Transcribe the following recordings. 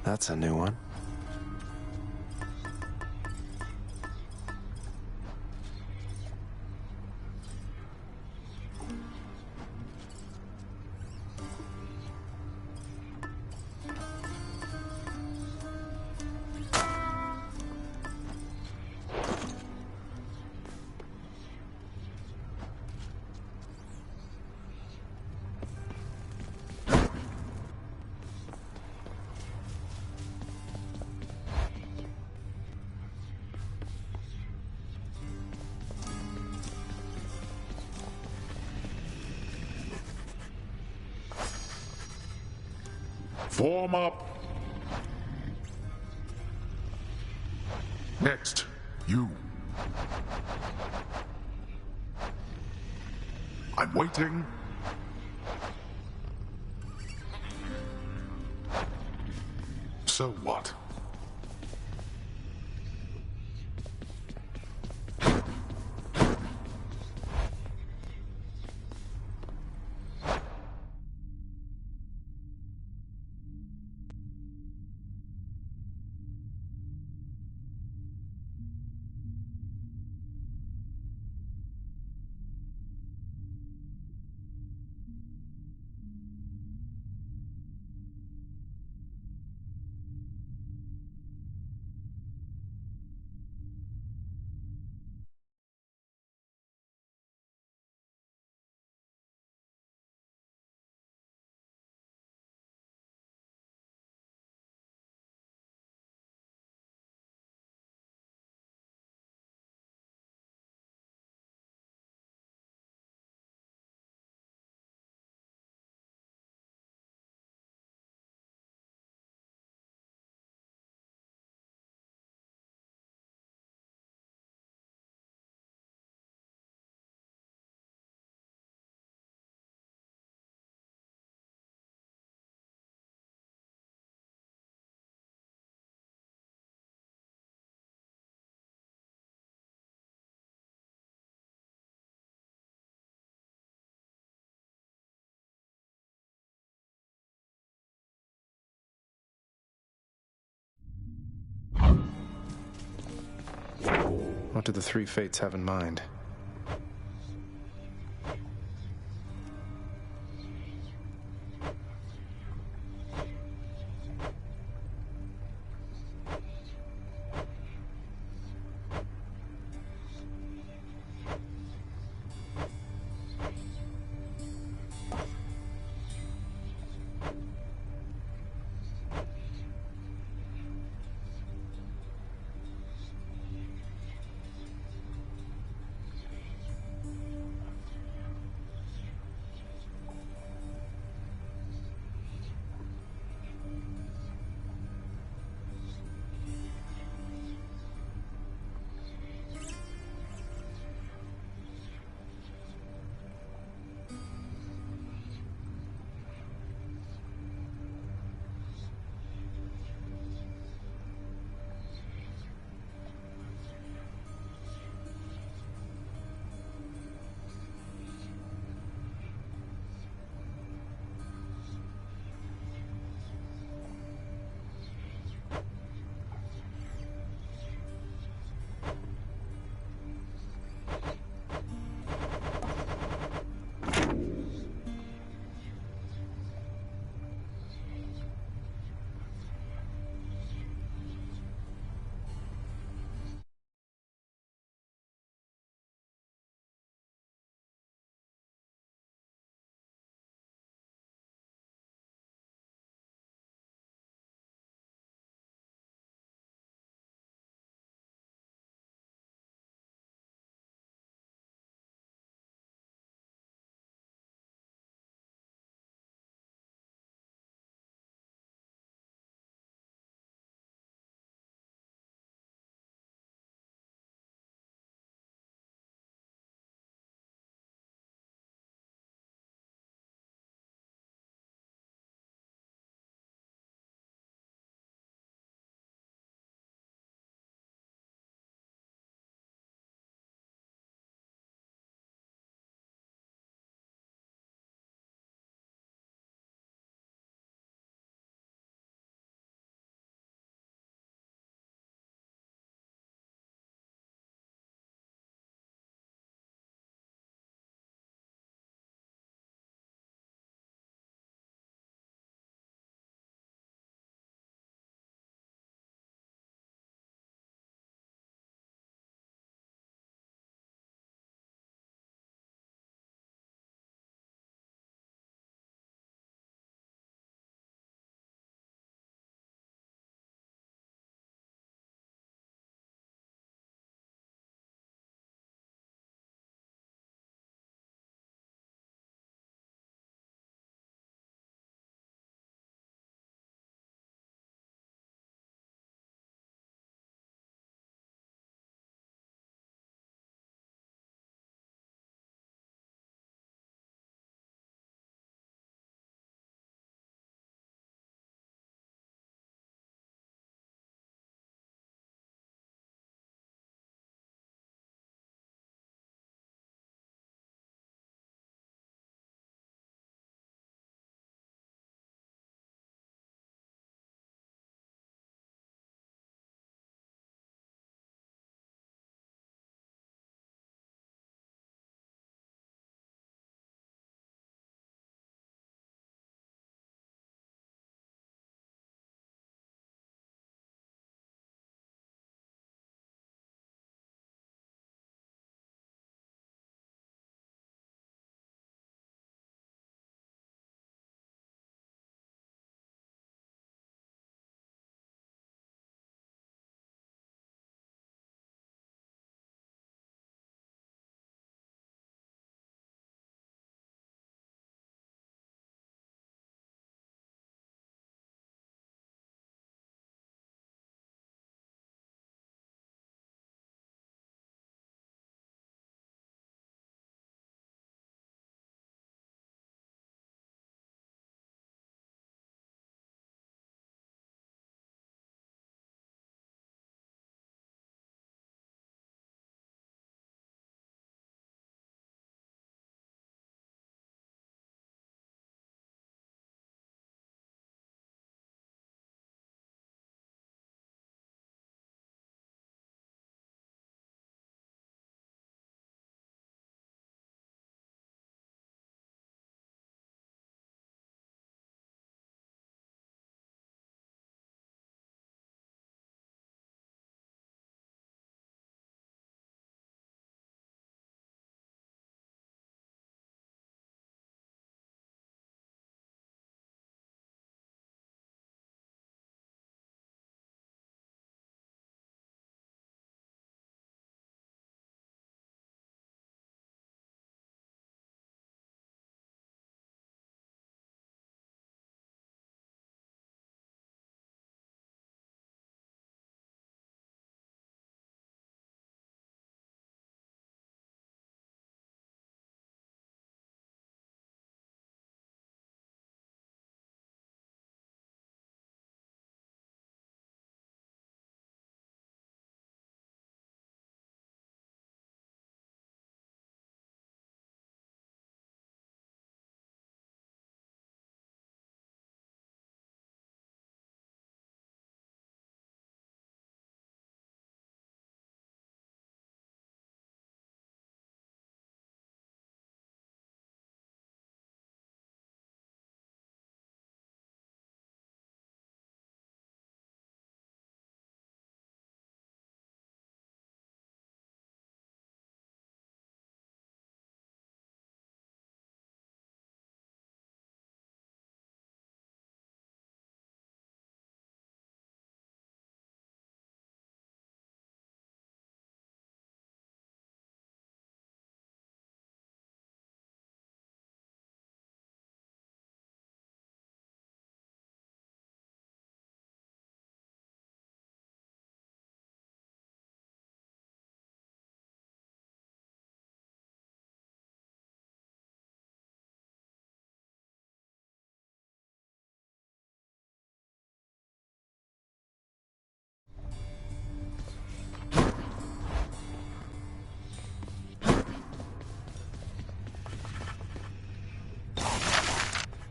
That's a new one. Form up. Next, you. I'm waiting. So what? What do the three fates have in mind?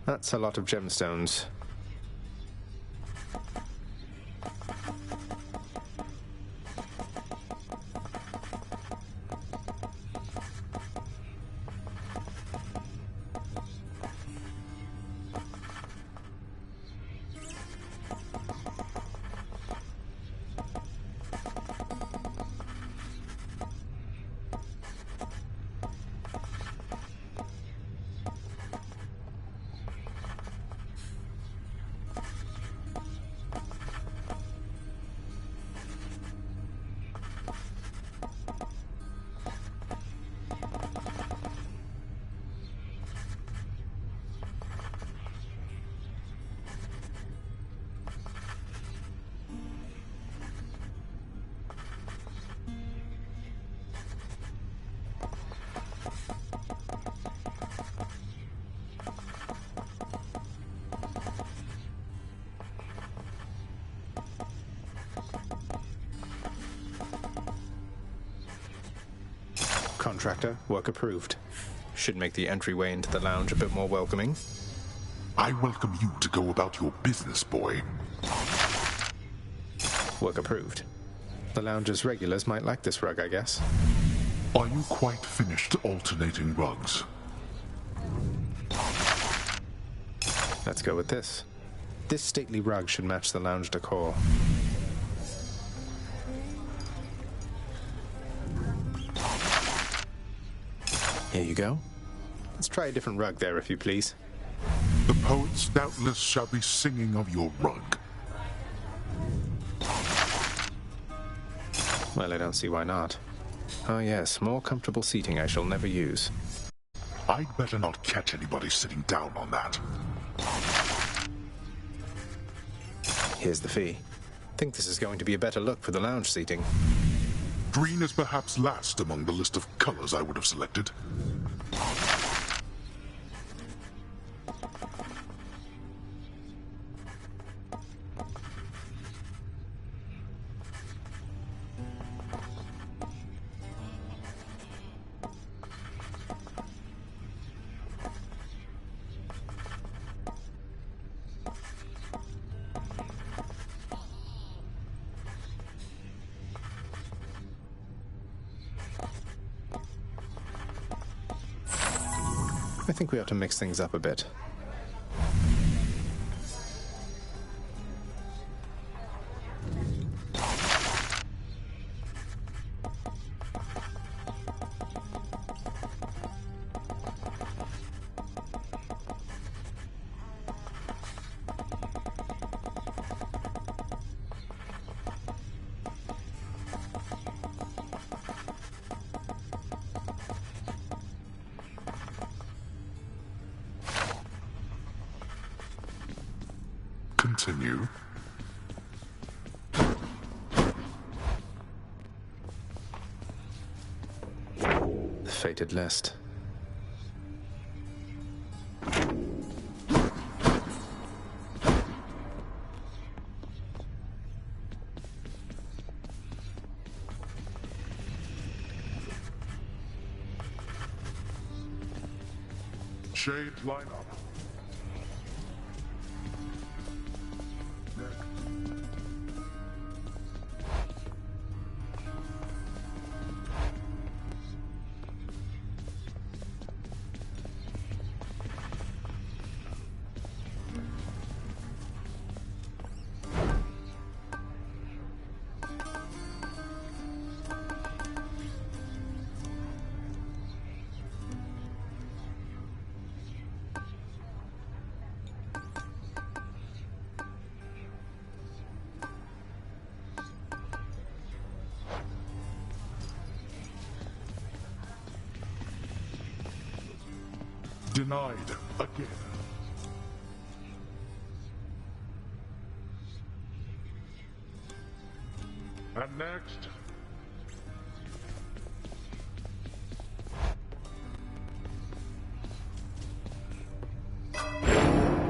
That's a lot of gemstones. Contractor, work approved. Should make the entryway into the lounge a bit more welcoming. I welcome you to go about your business, boy. Work approved. The lounge's regulars might like this rug, I guess. Are you quite finished alternating rugs? Let's go with this. This stately rug should match the lounge decor. Here you go. Let's try a different rug there, if you please. The poets doubtless shall be singing of your rug. Well, I don't see why not. Oh yes, more comfortable seating I shall never use. I'd better not catch anybody sitting down on that. Here's the fee. Think this is going to be a better look for the lounge seating. Green is perhaps last among the list of colors I would have selected. I think we ought to mix things up a bit. Continue. The fated list. Shades line up. Denied again. And next.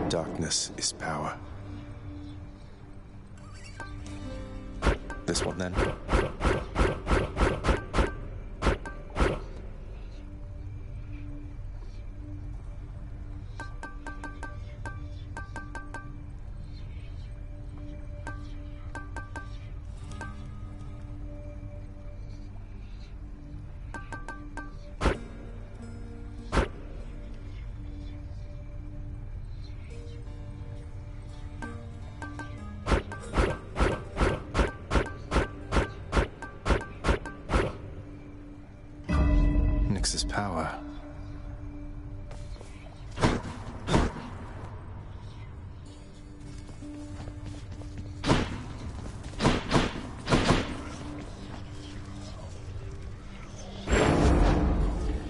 Darkness is power. This one then. Nexus power.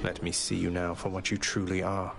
Let me see you now for what you truly are.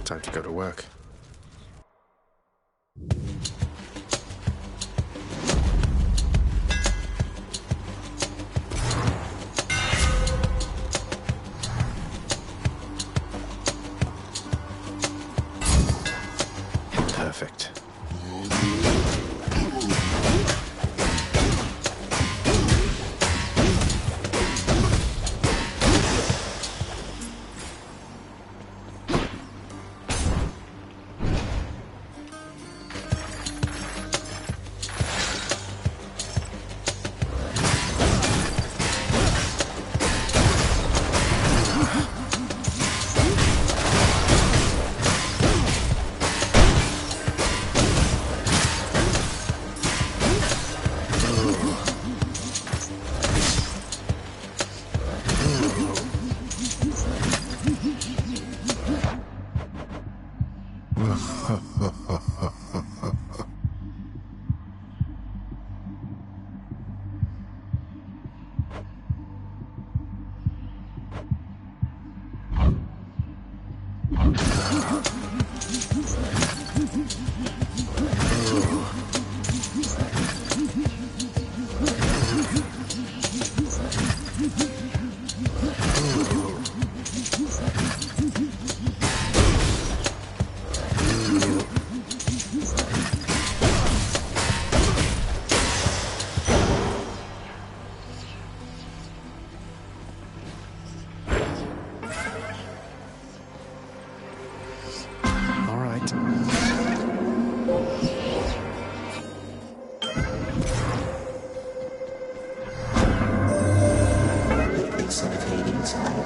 Time to go to work. Perfect.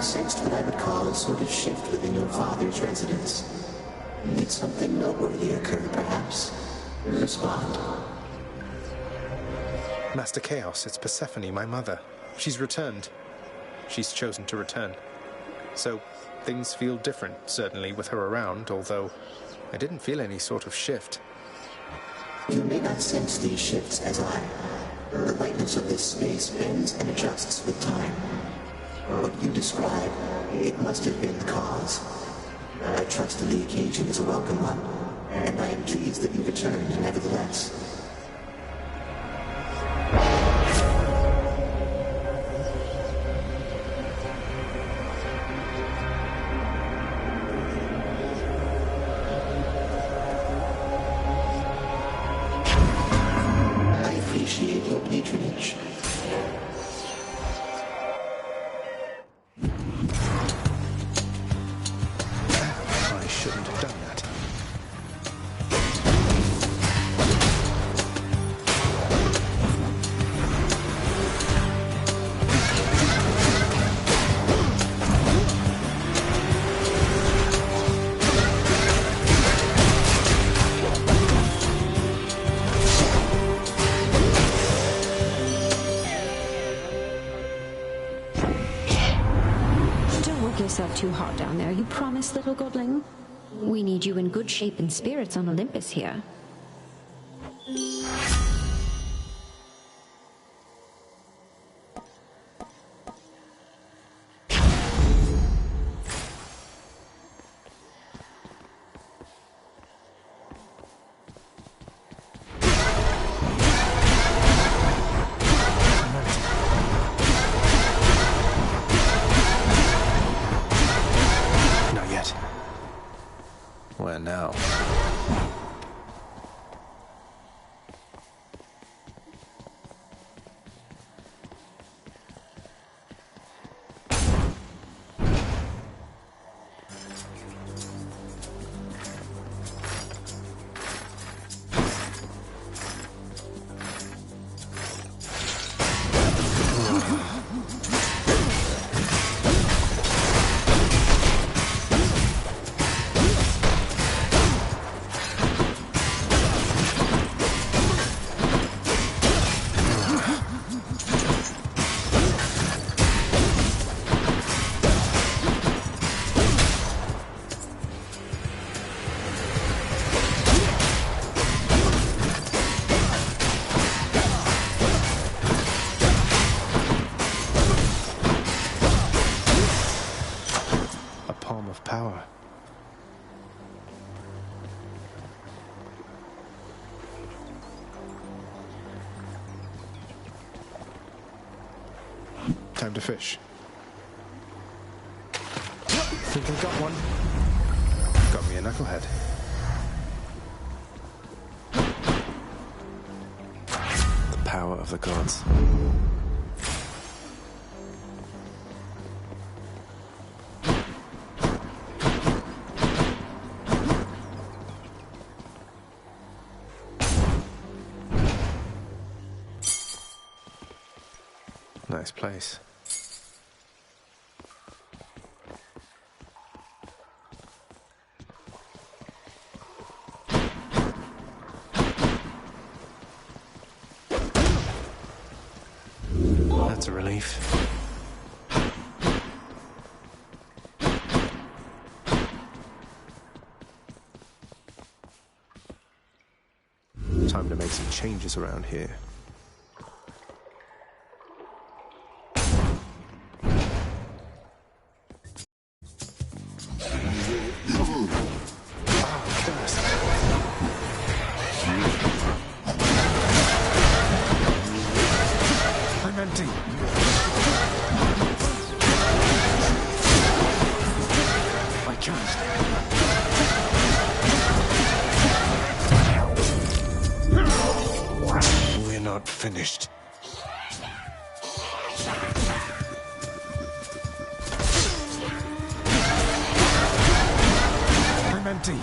sensed what I would call a sort of shift within your father's residence. Did something noteworthy occur, perhaps? Respond. Master Chaos, it's Persephone, my mother. She's returned. She's chosen to return. So, things feel different, certainly, with her around, although I didn't feel any sort of shift. You may not sense these shifts as I. The lightness of this space bends and adjusts with time. What you describe, it must have been the cause. I trust that the occasion is a welcome one, and I am pleased that you returned nevertheless. I appreciate your patronage. I shouldn't have done that. Don't work yourself too hard down there, you promise, little godling? We need you in good shape and spirits on Olympus here. Not yet. Where now? A palm of power. Time to fish. Think I got one. Got me a knucklehead. The power of the gods. Nice place. That's a relief. Time to make some changes around here. I'm empty. I can't. We're not finished. I'm empty.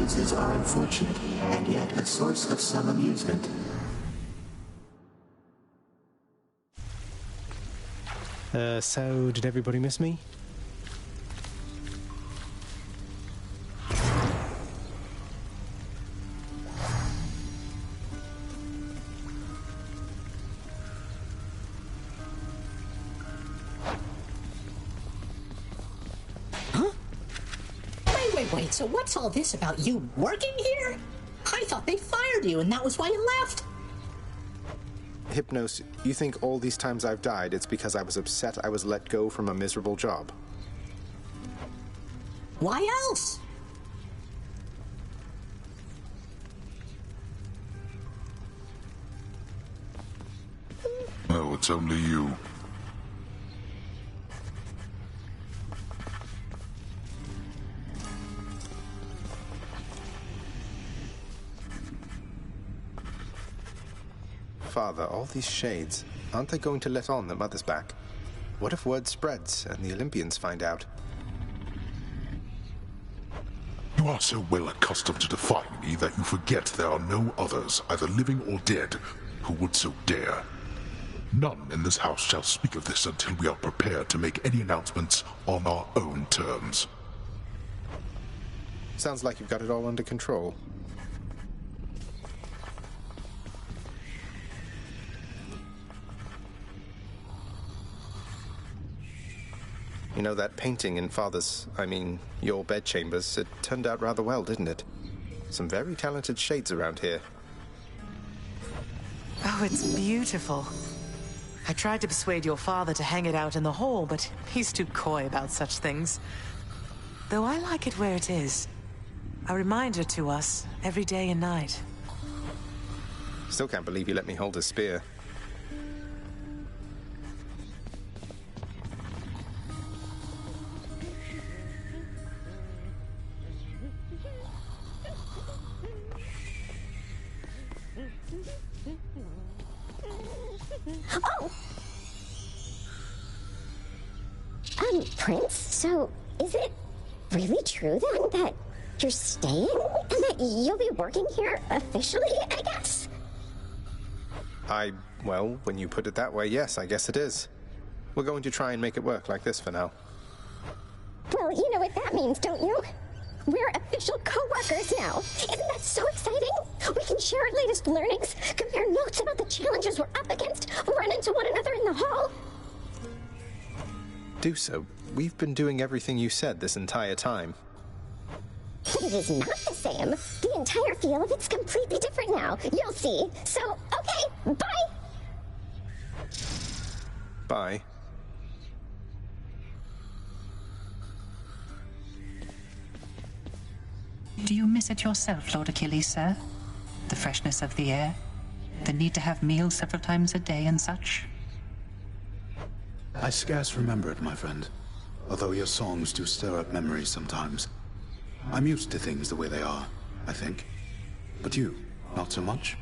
coincidences are unfortunate, and yet a source of some amusement. So did everybody miss me? Wait, so what's all this about you working here? I thought they fired you and that was why you left. Hypnos, you think all these times I've died, it's because I was upset I was let go from a miserable job? Why else? No, it's only you. Father, all these shades, aren't they going to let on that Mother's back? What if word spreads and the Olympians find out? You are so well accustomed to defying me that you forget there are no others, either living or dead, who would so dare. None in this house shall speak of this until we are prepared to make any announcements on our own terms. Sounds like you've got it all under control. You know, that painting in your bedchambers, it turned out rather well, didn't it? Some very talented shades around here. Oh, it's beautiful. I tried to persuade your father to hang it out in the hall, but he's too coy about such things. Though I like it where it is. A reminder to us every day and night. Still can't believe you let me hold a spear. Oh! Prince, so is it really true then that you're staying? And that you'll be working here officially, I guess? Well, when you put it that way, yes, I guess it is. We're going to try and make it work like this for now. Well, you know what that means, don't you? We're official co-workers now. Isn't that so exciting? We can share our latest learnings, compare notes about the challenges we're up against, run into one another in the hall. Do so. We've been doing everything you said this entire time. But it is not the same. The entire feel of it's completely different now. You'll see. So, okay, bye! Bye. Do you miss it yourself, Lord Achilles, sir? The freshness of the air? The need to have meals several times a day and such? I scarce remember it, my friend. Although your songs do stir up memories sometimes. I'm used to things the way they are, I think. But you, not so much?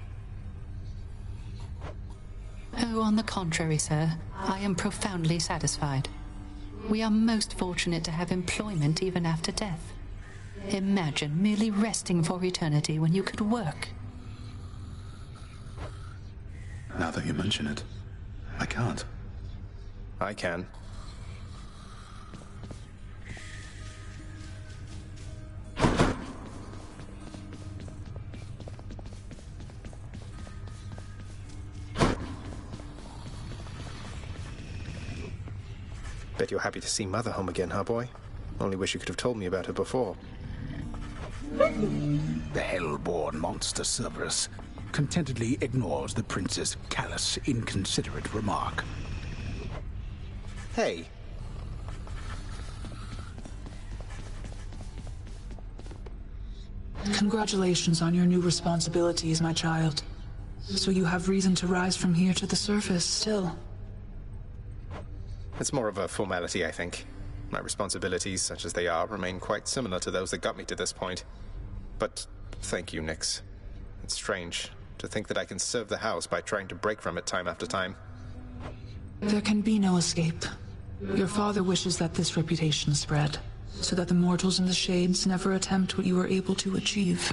Oh, on the contrary, sir. I am profoundly satisfied. We are most fortunate to have employment even after death. Imagine merely resting for eternity when you could work. Now that you mention it, I can't. I can. Bet you're happy to see Mother home again, huh, boy? Only wish you could have told me about her before. The hell-born monster Cerberus contentedly ignores the prince's callous, inconsiderate remark. Hey. Congratulations on your new responsibilities, my child. So you have reason to rise from here to the surface still. It's more of a formality, I think. My responsibilities, such as they are, remain quite similar to those that got me to this point. But thank you, Nyx. It's strange to think that I can serve the house by trying to break from it time after time. There can be no escape. Your father wishes that this reputation spread. so that the mortals in the Shades never attempt what you were able to achieve.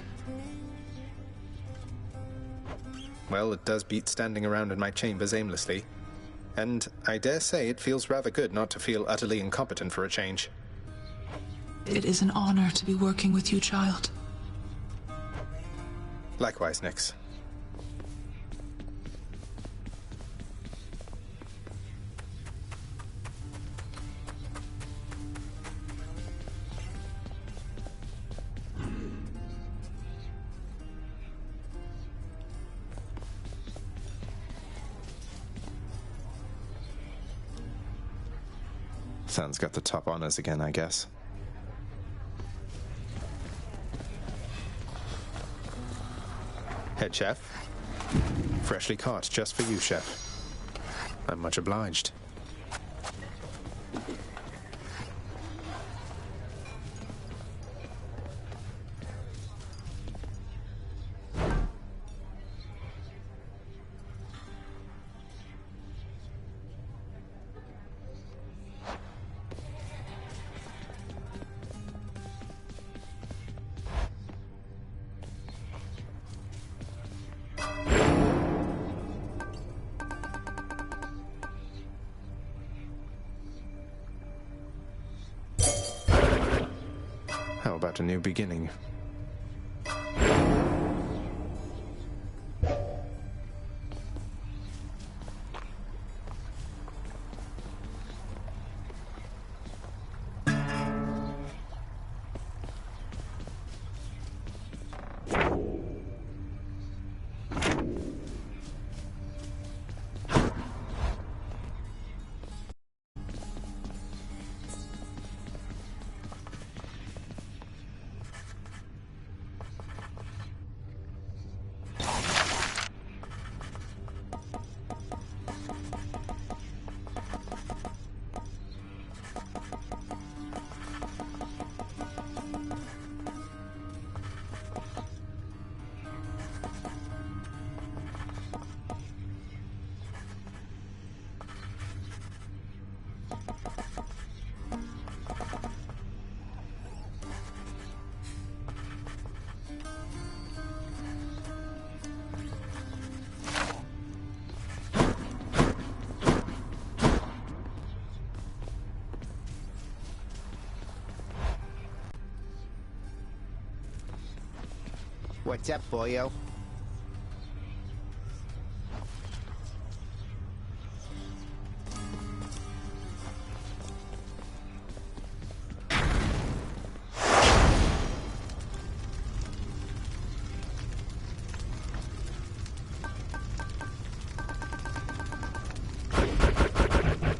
Well, it does beat standing around in my chambers aimlessly. And I dare say it feels rather good not to feel utterly incompetent for a change. It is an honor to be working with you, child. Likewise, Nyx. Sun's got the top honors again, I guess. Head chef? Freshly caught just for you, chef. I'm much obliged. How about a new beginning? What's up, boyo?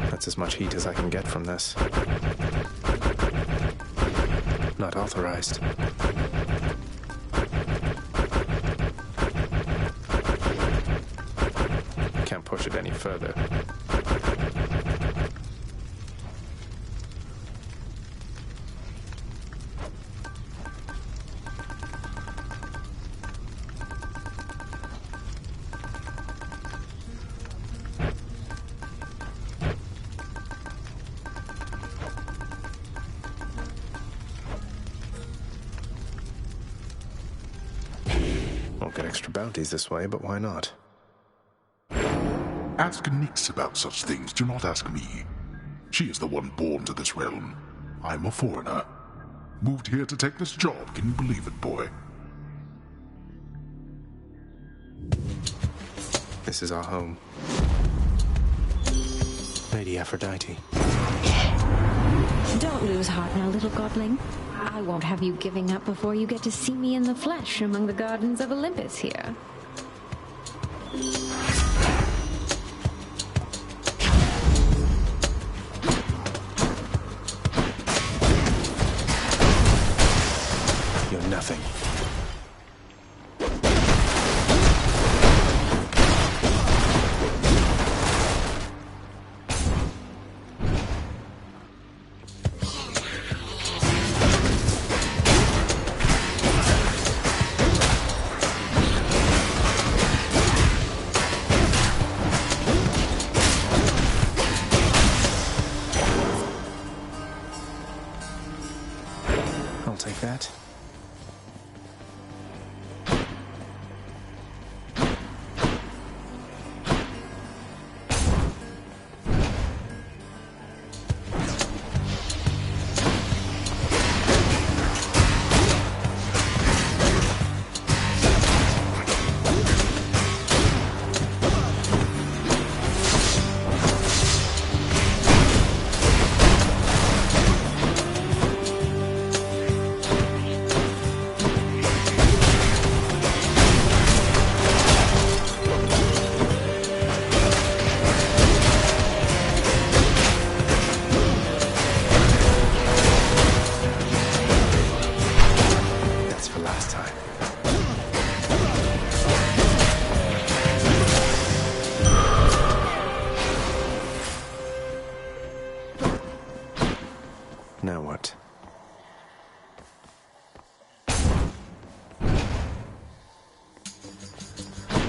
That's as much heat as I can get from this. Not authorized. Can't push it any further. Won't get extra bounties this way, but why not? Ask Nyx about such things, do not ask me. She is the one born to this realm. I'm a foreigner. Moved here to take this job, can you believe it, boy? This is our home. Lady Aphrodite. Don't lose heart now, little godling. I won't have you giving up before you get to see me in the flesh among the gardens of Olympus here. You're nothing.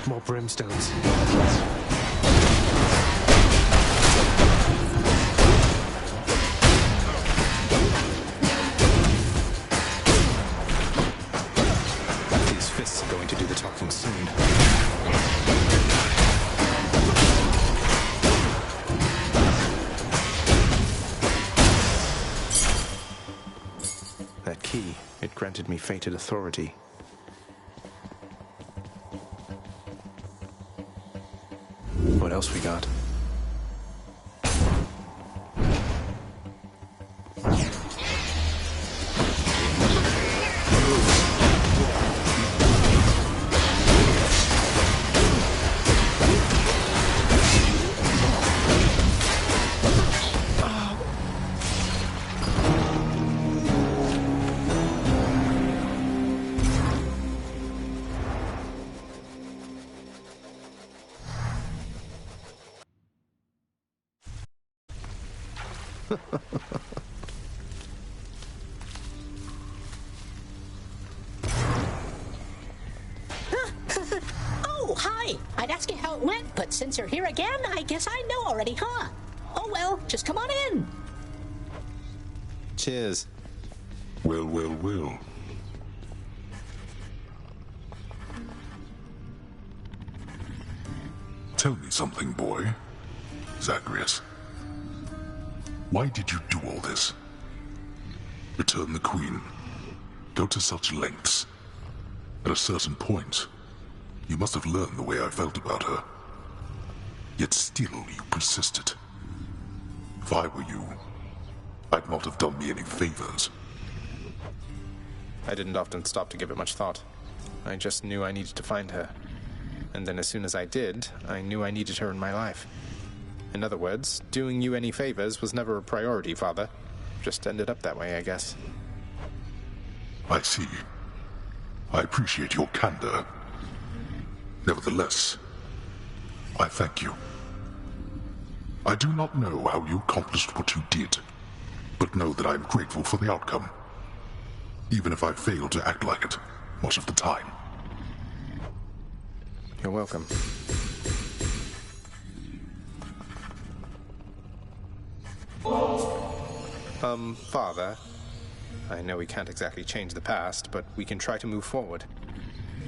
More brimstones. These fists are going to do the talking soon. That key, it granted me fated authority. What else we got? Oh, hi! I'd ask you how it went, but since you're here again, I guess I know already, huh? Oh well, just come on in. Cheers. Well, well, well. Tell me something, boy. Zagreus. Why did you do all this? Return the Queen. Go to such lengths. At a certain point, you must have learned the way I felt about her. Yet still you persisted. If I were you, I'd not have done me any favors. I didn't often stop to give it much thought. I just knew I needed to find her. And then as soon as I did, I knew I needed her in my life. In other words, doing you any favors was never a priority, Father. Just ended up that way, I guess. I see. I appreciate your candor. Nevertheless, I thank you. I do not know how you accomplished what you did, but know that I am grateful for the outcome, even if I fail to act like it much of the time. You're welcome. Father, I know we can't exactly change the past, but we can try to move forward.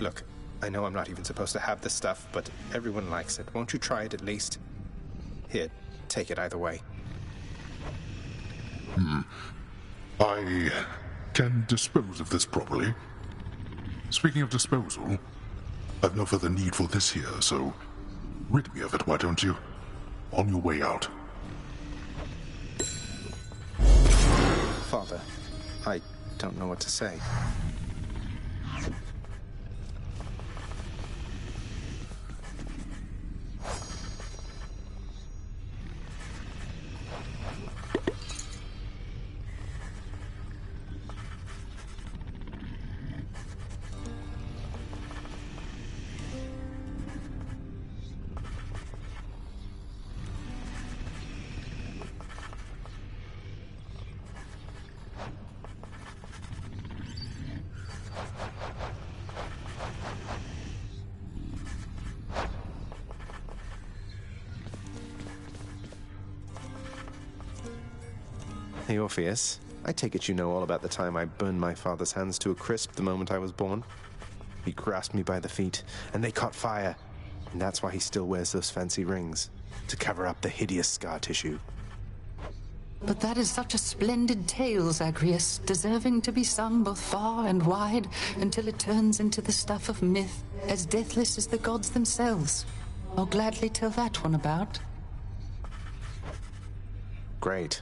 Look, I know I'm not even supposed to have this stuff, but everyone likes it. Won't you try it at least? Here, take it either way. I can dispose of this properly. Speaking of disposal, I've no further need for this here, so rid me of it, why don't you? On your way out. Father, I don't know what to say. Hey, Orpheus, I take it you know all about the time I burned my father's hands to a crisp the moment I was born. He grasped me by the feet, and they caught fire. And that's why he still wears those fancy rings, to cover up the hideous scar tissue. But that is such a splendid tale, Zagreus, deserving to be sung both far and wide until it turns into the stuff of myth, as deathless as the gods themselves. I'll gladly tell that one about. Great.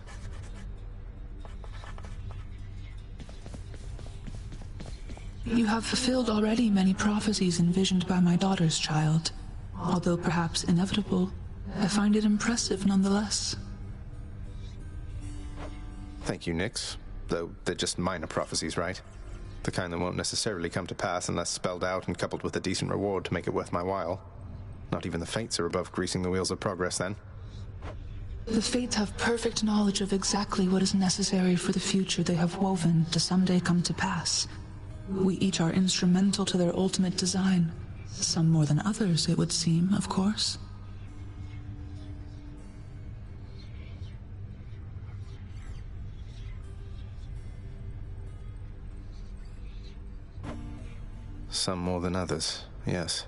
You have fulfilled already many prophecies envisioned by my daughter's child. Although perhaps inevitable, I find it impressive nonetheless. Thank you, Nyx. Though they're just minor prophecies, right? The kind that won't necessarily come to pass unless spelled out and coupled with a decent reward to make it worth my while. Not even the Fates are above greasing the wheels of progress, then. The Fates have perfect knowledge of exactly what is necessary for the future they have woven to someday come to pass. We each are instrumental to their ultimate design, Some more than others, it would seem, of course. Some more than others, yes.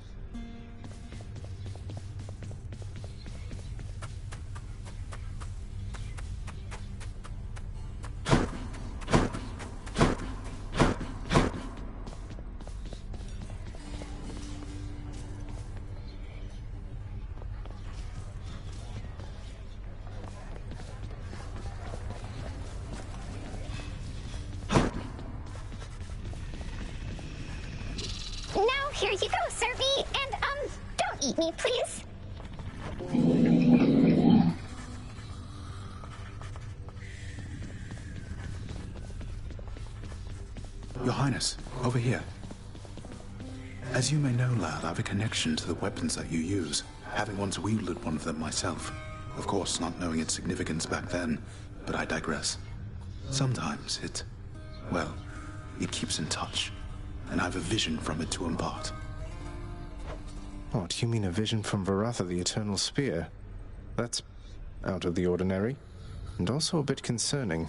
Here you go, Servy, and, don't eat me, please. Your Highness, over here. As you may know, lad, I have a connection to the weapons that you use, having once wielded one of them myself. Of course, not knowing its significance back then, but I digress. Sometimes it keeps in touch, and I have a vision from it to impart. Oh, do you mean a vision from Varatha, the Eternal Spear? That's out of the ordinary, and also a bit concerning.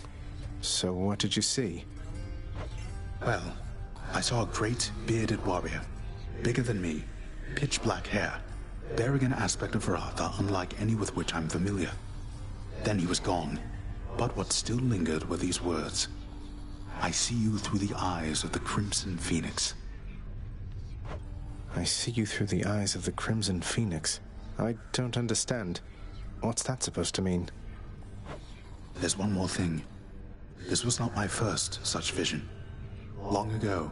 So what did you see? Well, I saw a great, bearded warrior, bigger than me, pitch black hair, bearing an aspect of Varatha unlike any with which I'm familiar. Then he was gone, but what still lingered were these words. I see you through the eyes of the Crimson Phoenix. I see you through the eyes of the Crimson Phoenix. I don't understand. What's that supposed to mean? There's one more thing. This was not my first such vision. Long ago,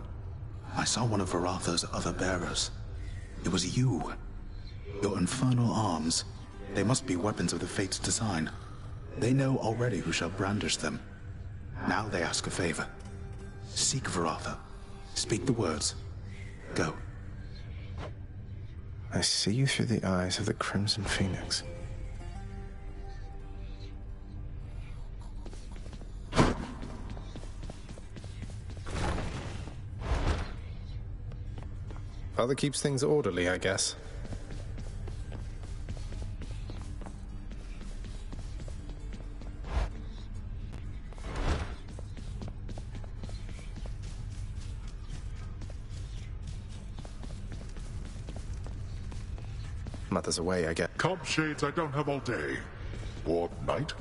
I saw one of Varatha's other bearers. It was you. Your infernal arms. They must be weapons of the Fates' design. They know already who shall brandish them. Now they ask a favor. Seek Varatha. Speak the words. Go. I see you through the eyes of the Crimson Phoenix. Father keeps things orderly, I guess. Mother's away, I guess. Come, Shades, I don't have all day. Or night?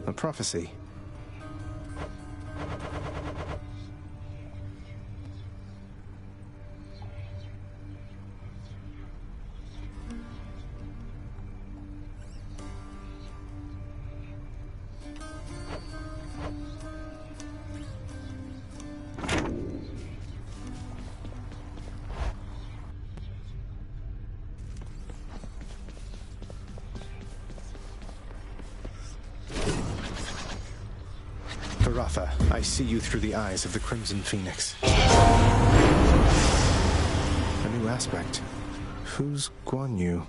A prophecy. Varatha, I see you through the eyes of the Crimson Phoenix. A new aspect. Who's Guan Yu?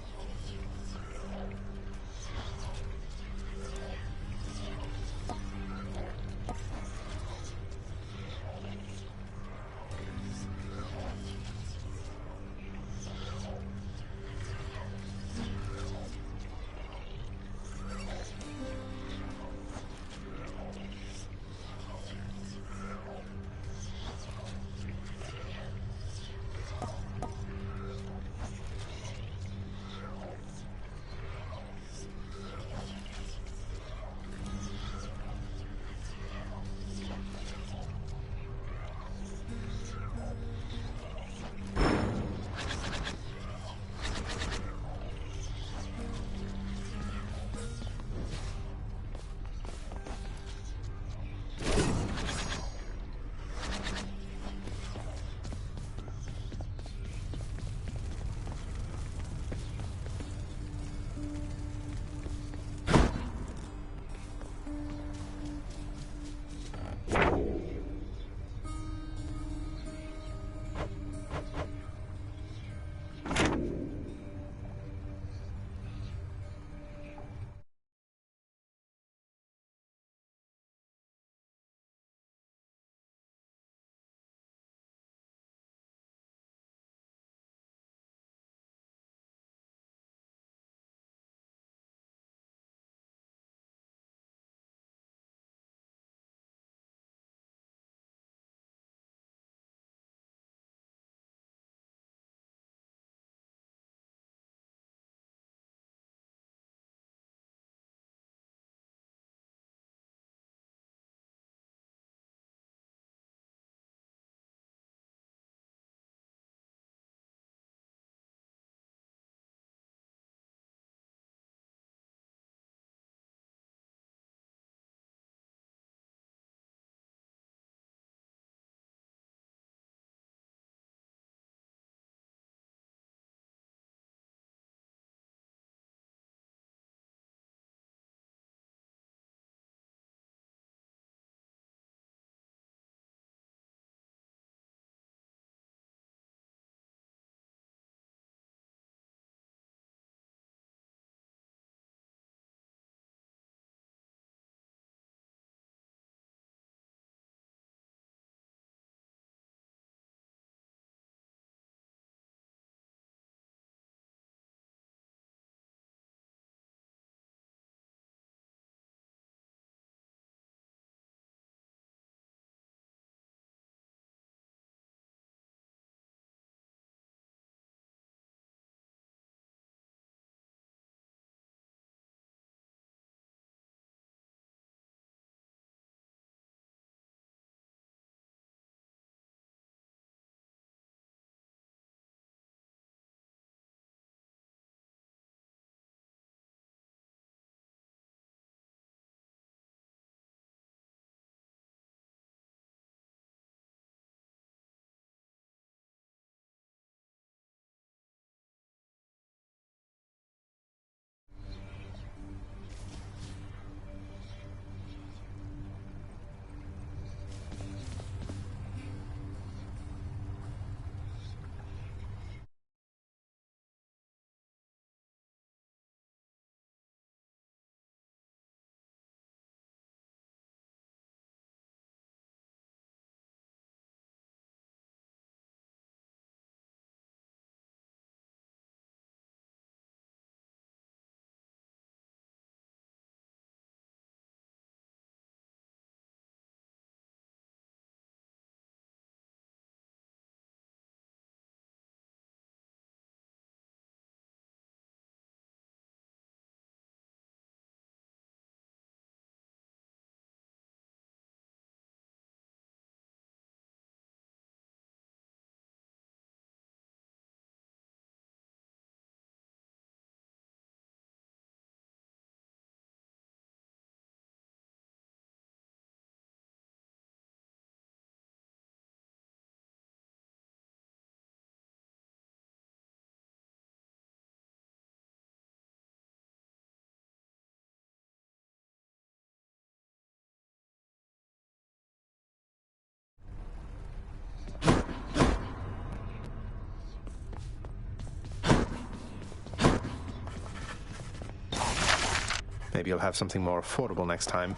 Maybe you'll have something more affordable next time.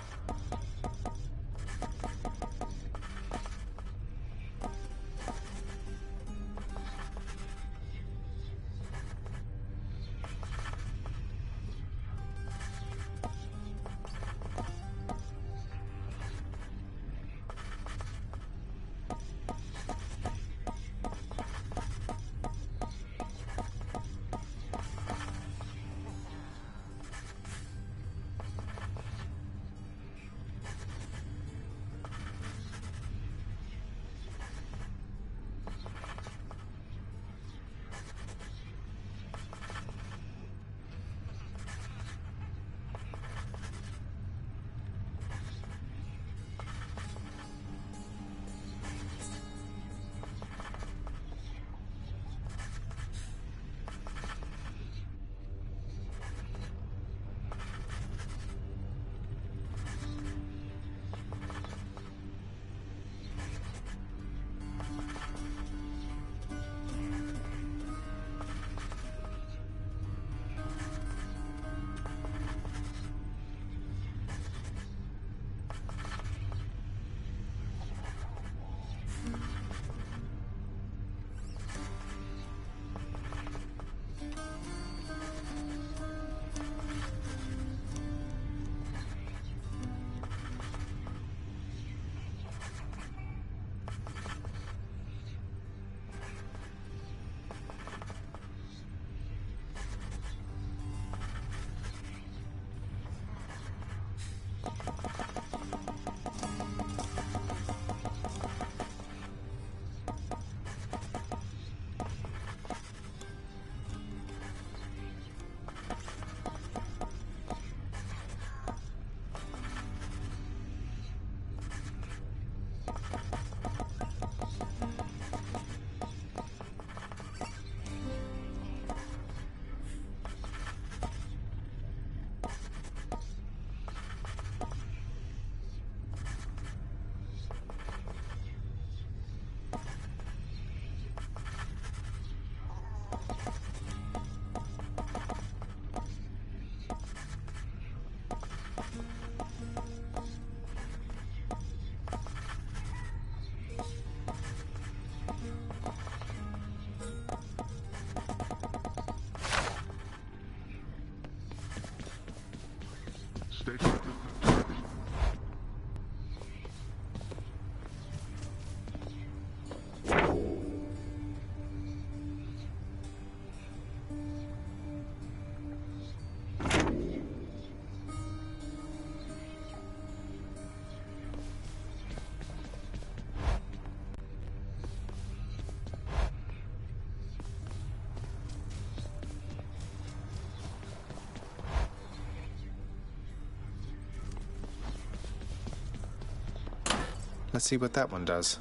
Let's see what that one does.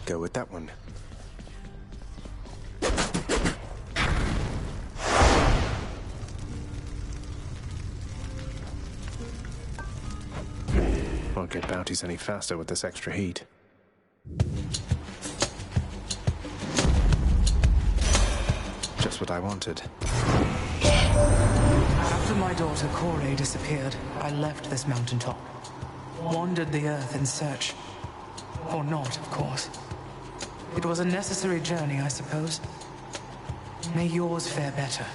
Go with that one. Won't get bounties any faster with this extra heat. Just what I wanted. After my daughter Kore disappeared, I left this mountaintop. Wandered the earth in search. Or not, of course. It was a necessary journey, I suppose. May yours fare better.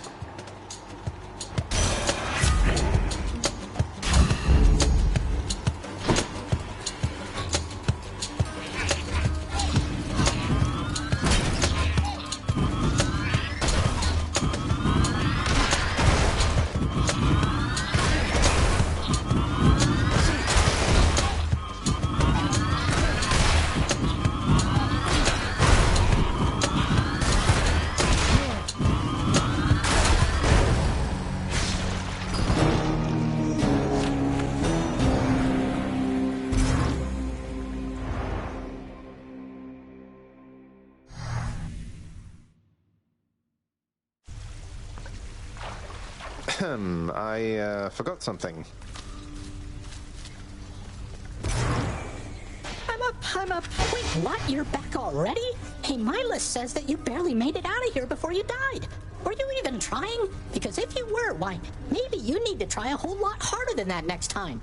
I forgot something. Wait, what? You're back already? Hey, my list says that you barely made it out of here before you died. Were you even trying? Because if you were, why, maybe you need to try a whole lot harder than that next time.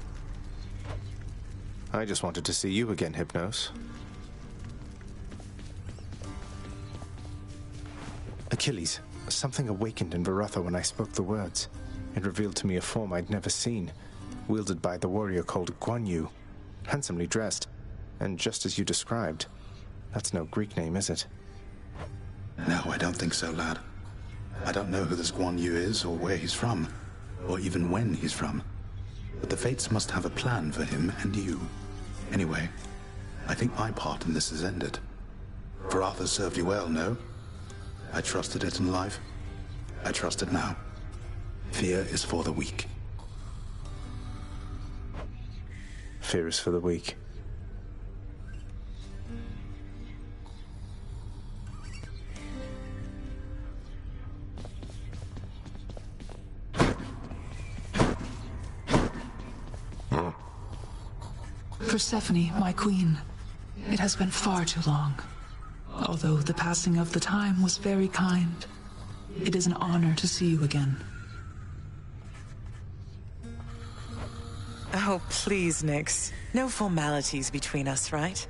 I just wanted to see you again, Hypnos. Achilles, something awakened in Varatha when I spoke the words. It revealed to me a form I'd never seen, wielded by the warrior called Guan Yu, handsomely dressed, and just as you described. That's no Greek name, is it? No, I don't think so, lad. I don't know who this Guan Yu is, or where he's from, or even when he's from. But the Fates must have a plan for him and you. Anyway, I think my part in this is ended. Varatha served you well, no? I trusted it in life. I trust it now. Fear is for the weak. Fear is for the weak. Persephone, my queen, it has been far too long. Although the passing of the time was very kind, it is an honor to see you again. Oh, please, Nyx. No formalities between us, right?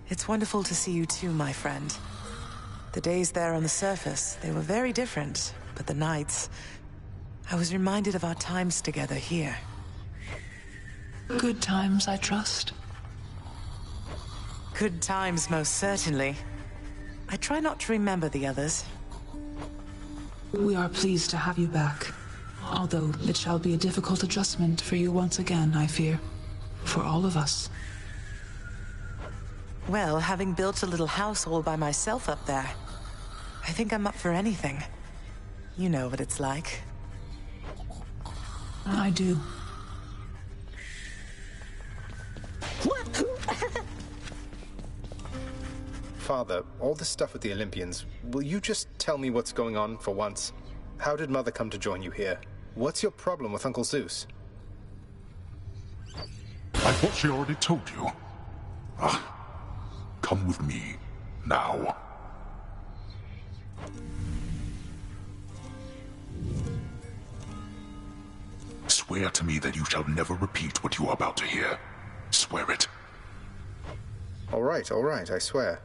It's wonderful to see you too, my friend. The days there on the surface, they were very different, but the nights... I was reminded of our times together here. Good times, I trust. Good times, most certainly. I try not to remember the others. We are pleased to have you back. Although it shall be a difficult adjustment for you once again, I fear. For all of us. Well, having built a little house all by myself up there, I think I'm up for anything. You know what it's like. I do. Father, all this stuff with the Olympians, will you just tell me what's going on for once? How did Mother come to join you here? What's your problem with Uncle Zeus? I thought she already told you. Come with me, now. Swear to me that you shall never repeat what you are about to hear. Swear it. All right, I swear.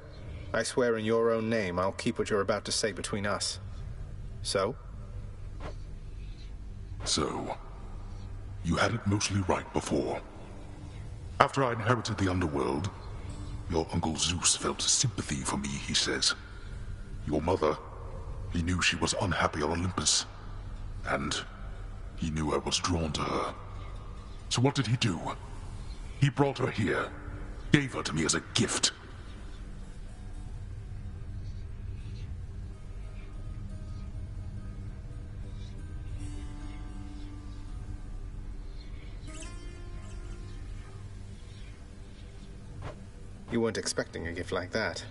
I swear in your own name I'll keep what you're about to say between us. So? So, you had it mostly right before. After I inherited the underworld, your Uncle Zeus felt sympathy for me, he says. Your mother, he knew she was unhappy on Olympus, and he knew I was drawn to her. So what did he do? He brought her here, gave her to me as a gift. You weren't expecting a gift like that.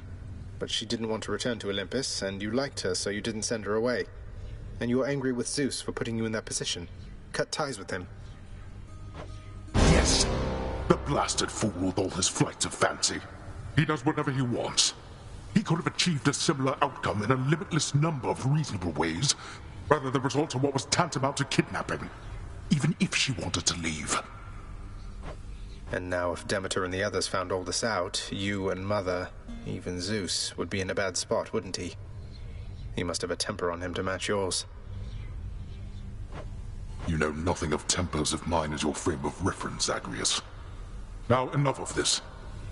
But she didn't want to return to Olympus, and you liked her, so you didn't send her away. And you were angry with Zeus for putting you in that position. Cut ties with him. Yes. The blasted fool with all his flights of fancy. He does whatever he wants. He could have achieved a similar outcome in a limitless number of reasonable ways, rather the result of what was tantamount to kidnapping, even if she wanted to leave. And now if Demeter and the others found all this out, you and Mother, even Zeus, would be in a bad spot, wouldn't he? He must have a temper on him to match yours. You know nothing of tempers if mine is your frame of reference, Zagreus. Now enough of this.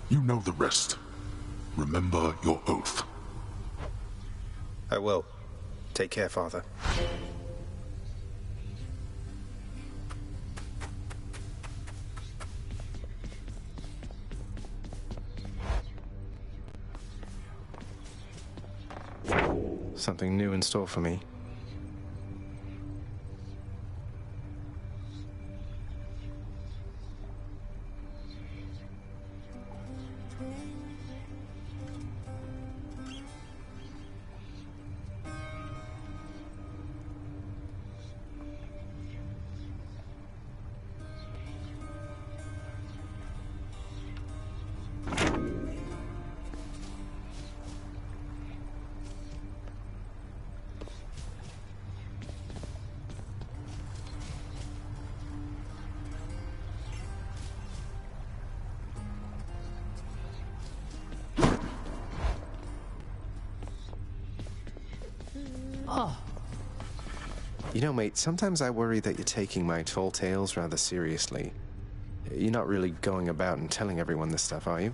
You know the rest. Remember your oath. I will. Take care, Father. Something new in store for me. You know, mate, sometimes I worry that you're taking my tall tales rather seriously. You're not really going about and telling everyone this stuff, are you?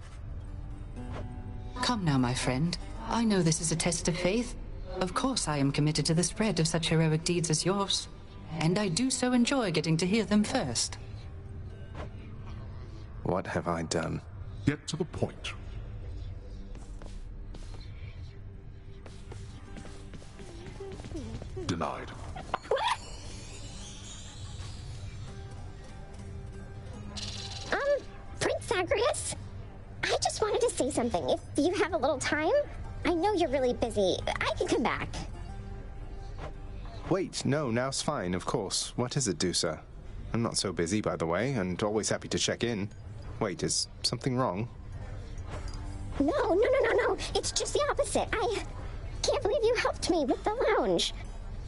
Come now, my friend. I know this is a test of faith. Of course I am committed to the spread of such heroic deeds as yours. And I do so enjoy getting to hear them first. What have I done? Get to the point. Denied. Prince Zagreus? I just wanted to say something. If you have a little time, I know you're really busy. I can come back. Wait, no, now's fine, of course. What is it, Dusa? I'm not so busy, by the way, and always happy to check in. Wait, is something wrong? No. It's just the opposite. I can't believe you helped me with the lounge.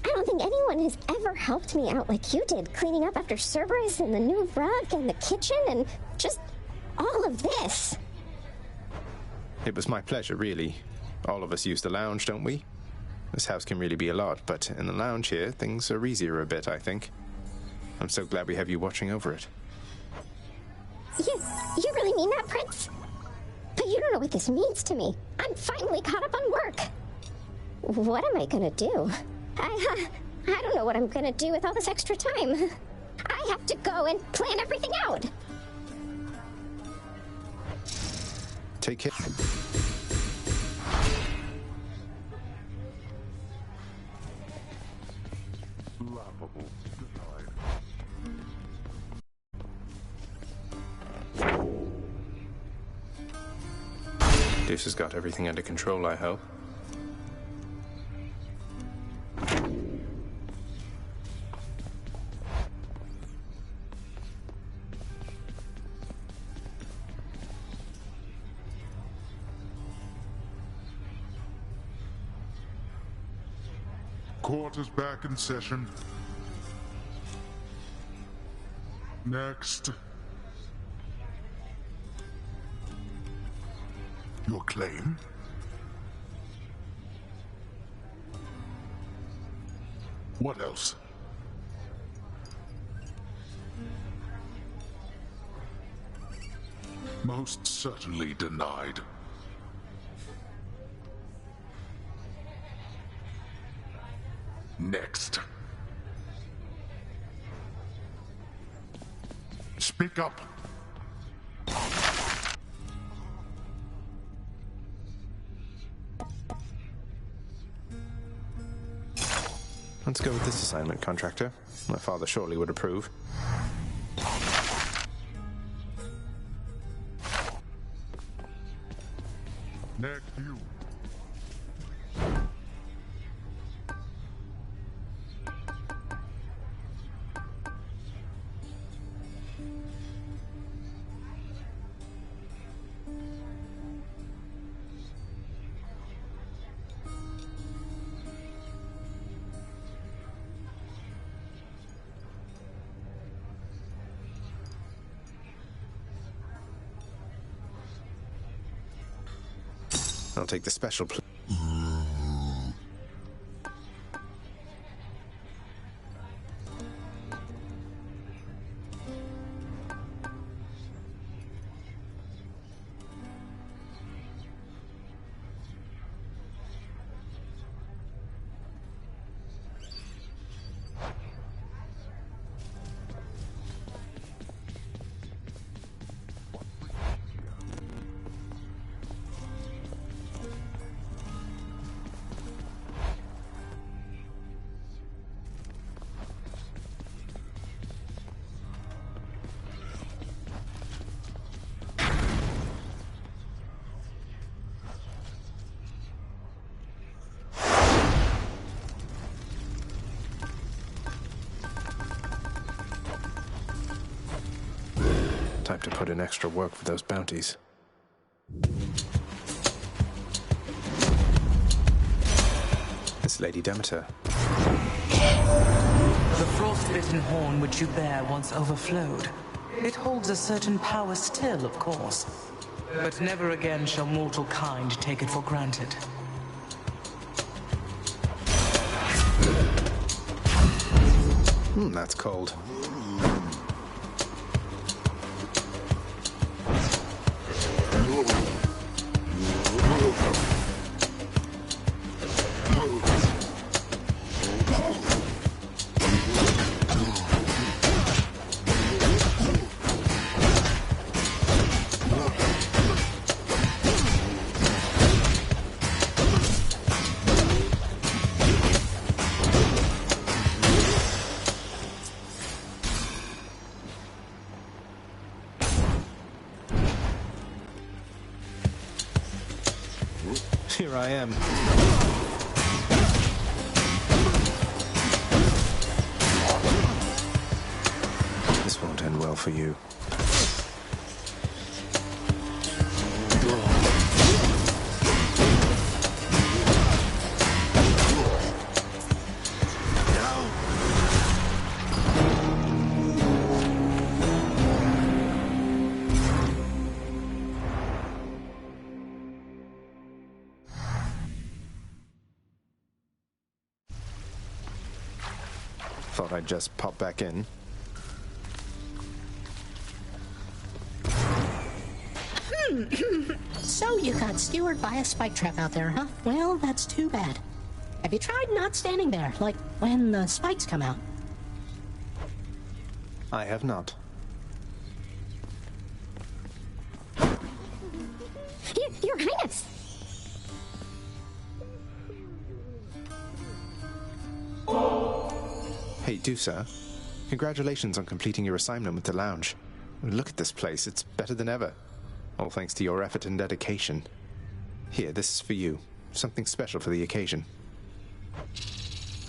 I don't think anyone has ever helped me out like you did, cleaning up after Cerberus and the new rug and the kitchen and just all of this. It was my pleasure, really. All of us use the lounge, don't we? This house can really be a lot, but in the lounge here, things are easier a bit, I think. I'm so glad we have you watching over it. You really mean that, Prince? But you don't know what this means to me. I'm finally caught up on work. What am I gonna do? I don't know what I'm gonna do with all this extra time. I have to go and plan everything out. Take care. Laughable. Deuce has got everything under control, I hope. Court is back in session. Next. Your claim? What else? Most certainly denied. Next. Speak up. Let's go with this assignment, contractor. My father surely would approve. Next, you. I'll take the special time to put in extra work for those bounties. It's Lady Demeter. The frost-bitten horn which you bear once overflowed. It holds a certain power still, of course. But never again shall mortal kind take it for granted. That's cold. Here I am. This won't end well for you. Thought I'd just pop back in. So you got skewered by a spike trap out there, huh? Well, that's too bad. Have you tried not standing there, like when the spikes come out? I have not. Your Highness! Hey, Dusa. Congratulations on completing your assignment with the lounge. Look at this place. It's better than ever. All thanks to your effort and dedication. Here, this is for you. Something special for the occasion.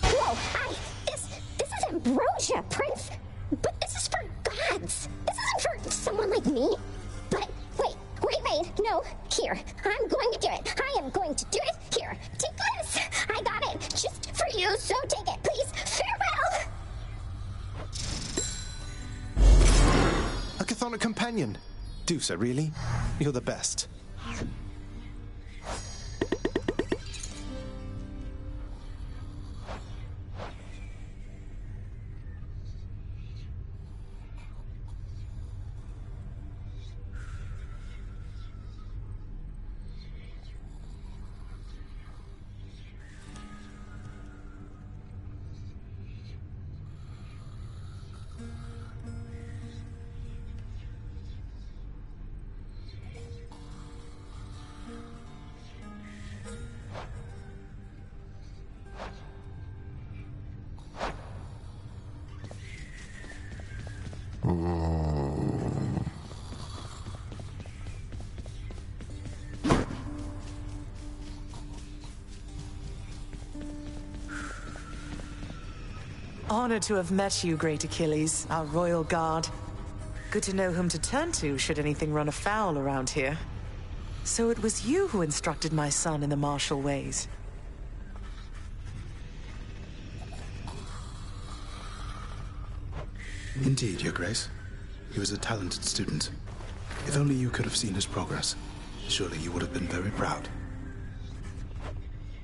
Whoa, this is ambrosia, Prince. But this is for gods. This isn't for someone like me. But wait. No, here. I'm going to do it. I am going to do it. Here, take this. I got it. Just for you, so take it, please. Farewell. A Chthonic companion! Dusa, really? You're the best. Honored to have met you, Great Achilles, our royal guard. Good to know whom to turn to should anything run afoul around here. So it was you who instructed my son in the martial ways. Indeed, Your Grace. He was a talented student. If only you could have seen his progress, surely you would have been very proud.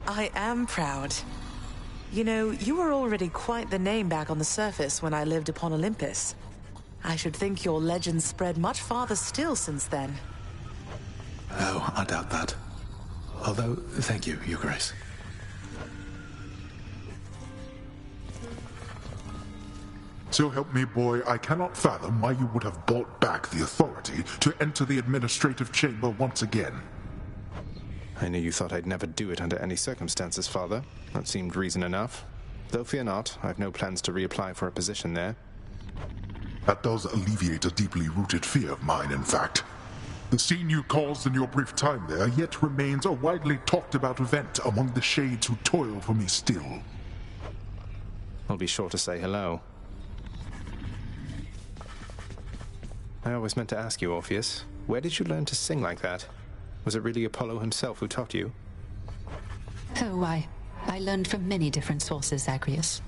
I am proud. You know, you were already quite the name back on the surface when I lived upon Olympus. I should think your legend spread much farther still since then. Oh, I doubt that. Although, thank you, Your Grace. So help me, boy, I cannot fathom why you would have bought back the authority to enter the administrative chamber once again. I knew you thought I'd never do it under any circumstances, Father. That seemed reason enough. Though fear not, I've no plans to reapply for a position there. That does alleviate a deeply rooted fear of mine, in fact. The scene you caused in your brief time there yet remains a widely talked about event among the shades who toil for me still. I'll be sure to say hello. I always meant to ask you, Orpheus, where did you learn to sing like that? Was it really Apollo himself who taught you? Oh, I learned from many different sources, Zagreus.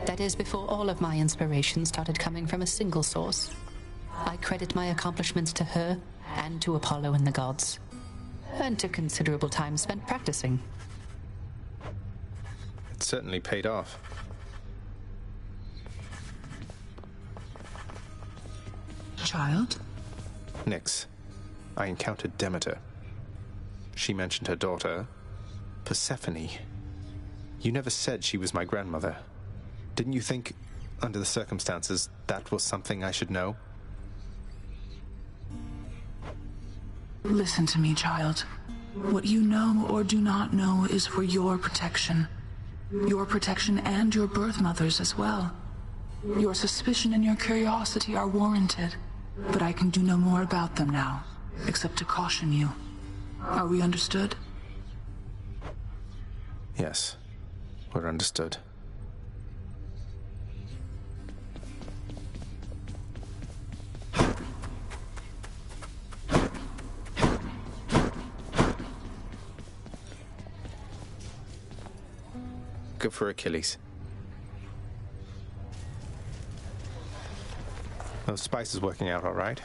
That is, before all of my inspiration started coming from a single source. I credit my accomplishments to her, and to Apollo and the gods. And to considerable time spent practicing. It certainly paid off. child? Nyx, I encountered Demeter. She mentioned her daughter, Persephone. You never said she was my grandmother. Didn't you think, under the circumstances, that was something I should know? Listen to me, child. What you know or do not know is for your protection. Your protection and your birth mother's as well. Your suspicion and your curiosity are warranted, but I can do no more about them now, except to caution you. Are we understood? Yes, we're understood. Good for Achilles. Those spices working out all right?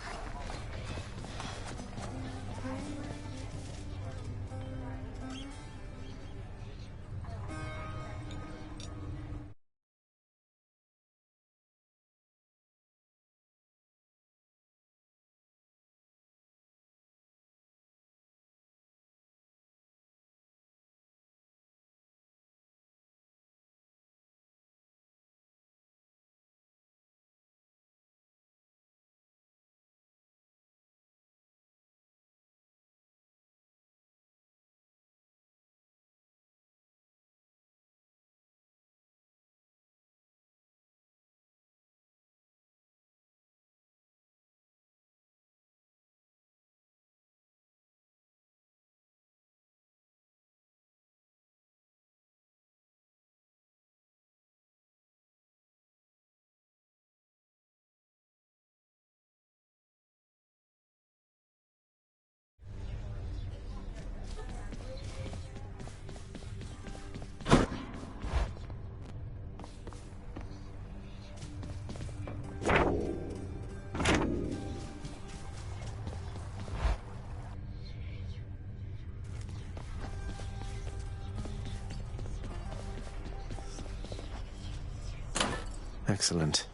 Excellent.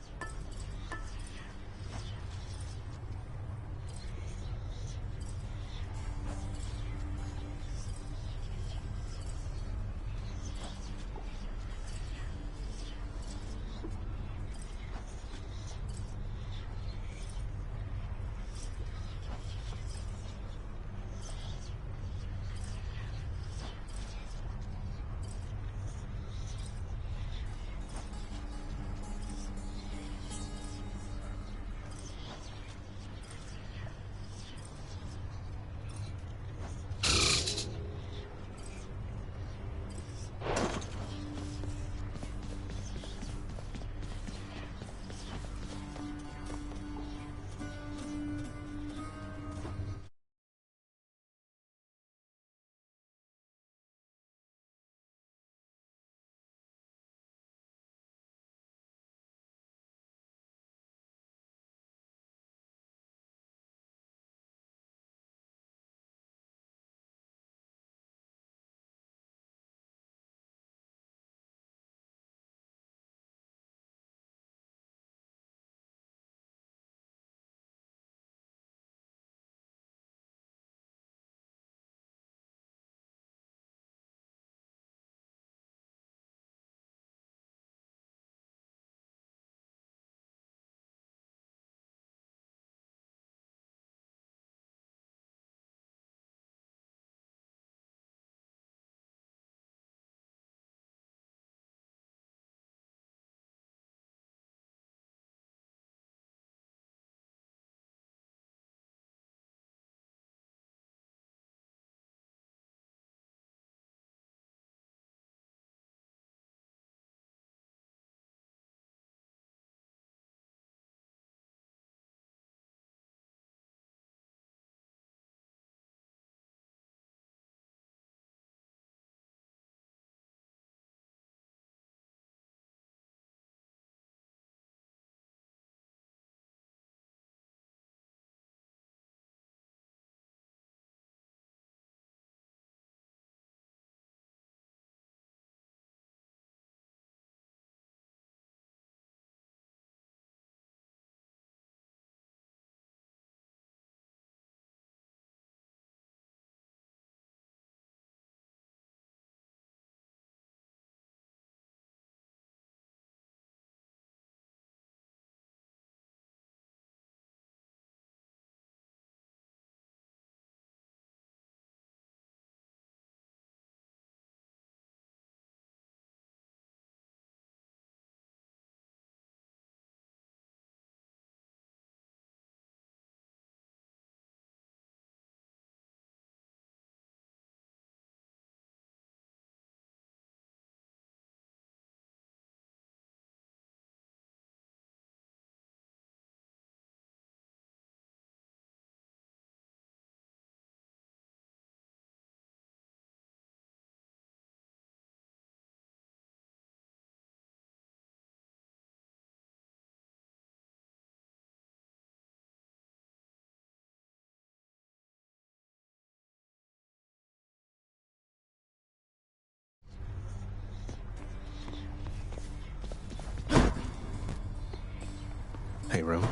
room.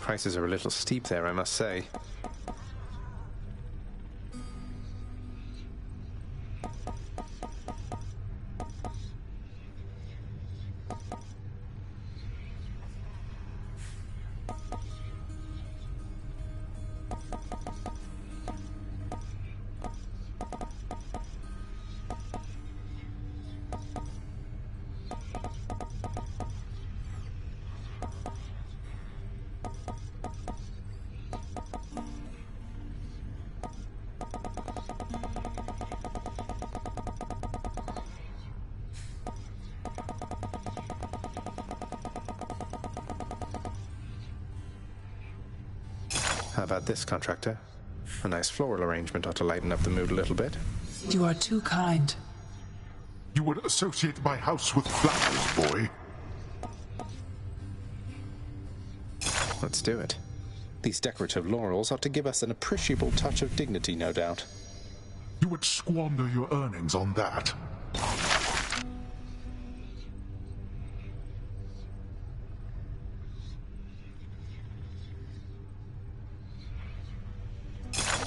Prices are a little steep there, I must say. How about this, contractor? A nice floral arrangement ought to lighten up the mood a little bit. You are too kind. You would associate my house with flowers, boy. Let's do it. These decorative laurels ought to give us an appreciable touch of dignity, no doubt. You would squander your earnings on that.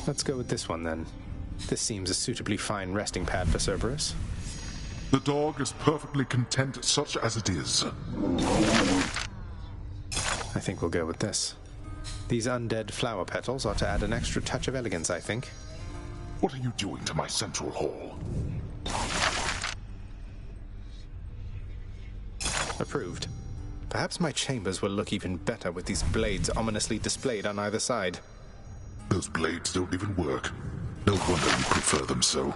Let's go with this one, then. This seems a suitably fine resting pad for Cerberus. The dog is perfectly content such as it is. I think we'll go with this. These undead flower petals ought to add an extra touch of elegance, I think. What are you doing to my central hall? Approved. Perhaps my chambers will look even better with these blades ominously displayed on either side. Those blades don't even work. No wonder you prefer them so.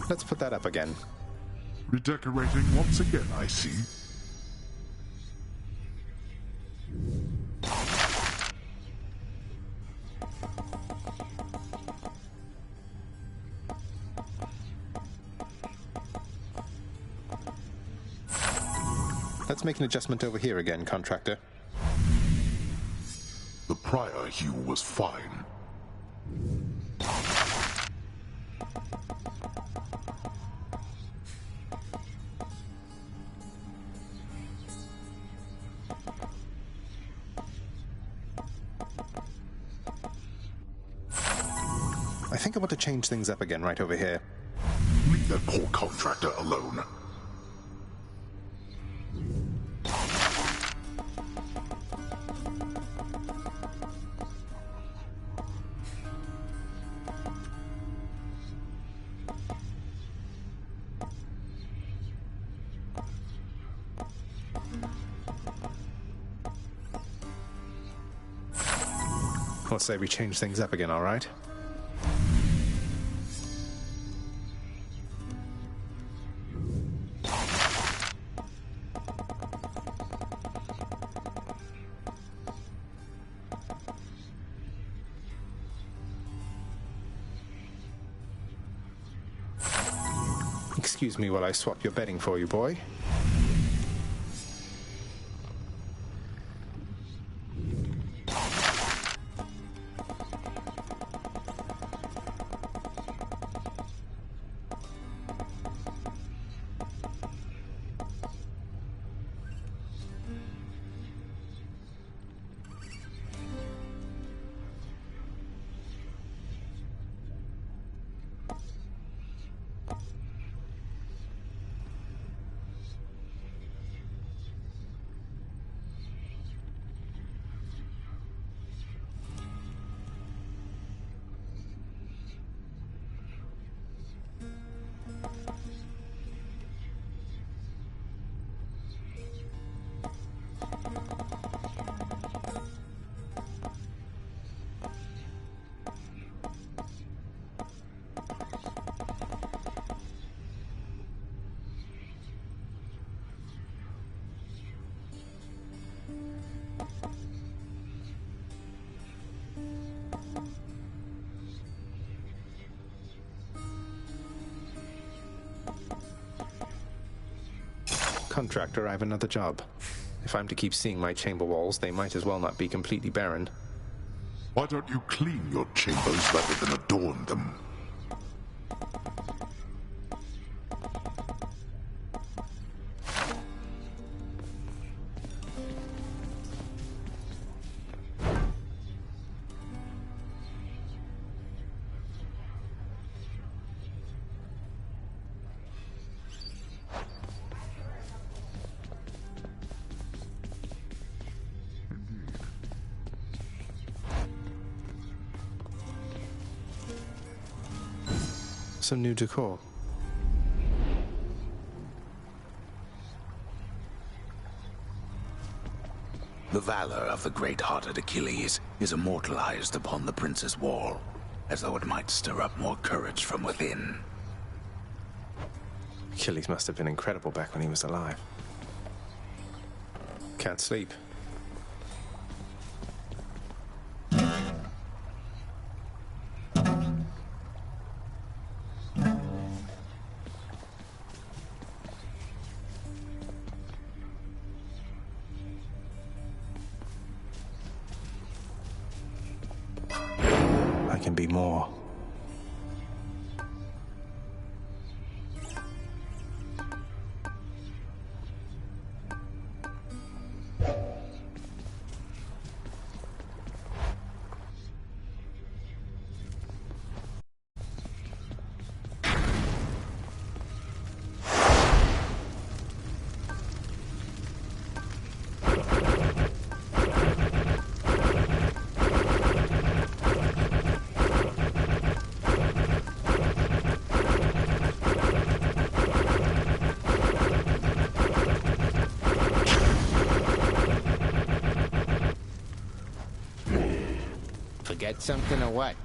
Let's put that up again. Redecorating once again, I see. Let's make an adjustment over here again, contractor. The prior hue was fine. I think I want to change things up again right over here. Leave that poor contractor alone. Let's say we change things up again, all right? Excuse me while I swap your bedding for you, boy. contractor, I have another job. If I'm to keep seeing my chamber walls, they might as well not be completely barren. Why don't you clean your chambers rather than adorn them? Some new decor. The valor of the great-hearted Achilles is immortalized upon the prince's wall, as though it might stir up more courage from within. Achilles must have been incredible back when he was alive. Can't sleep. Can be more. Forget something or what?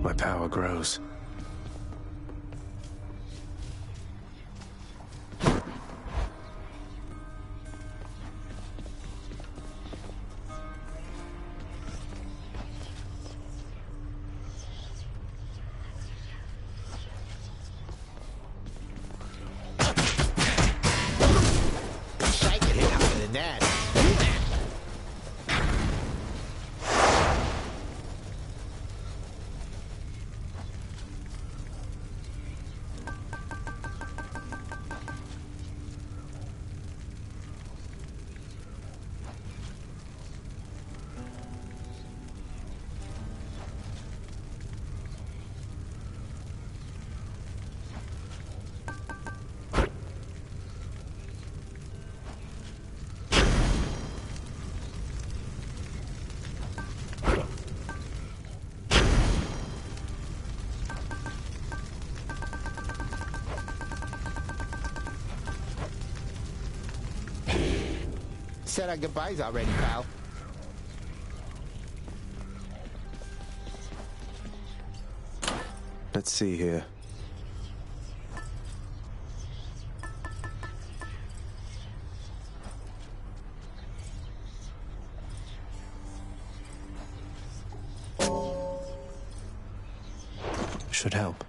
my power grows. I could hit harder than that. Said our goodbyes already, pal. Let's see here. Should help.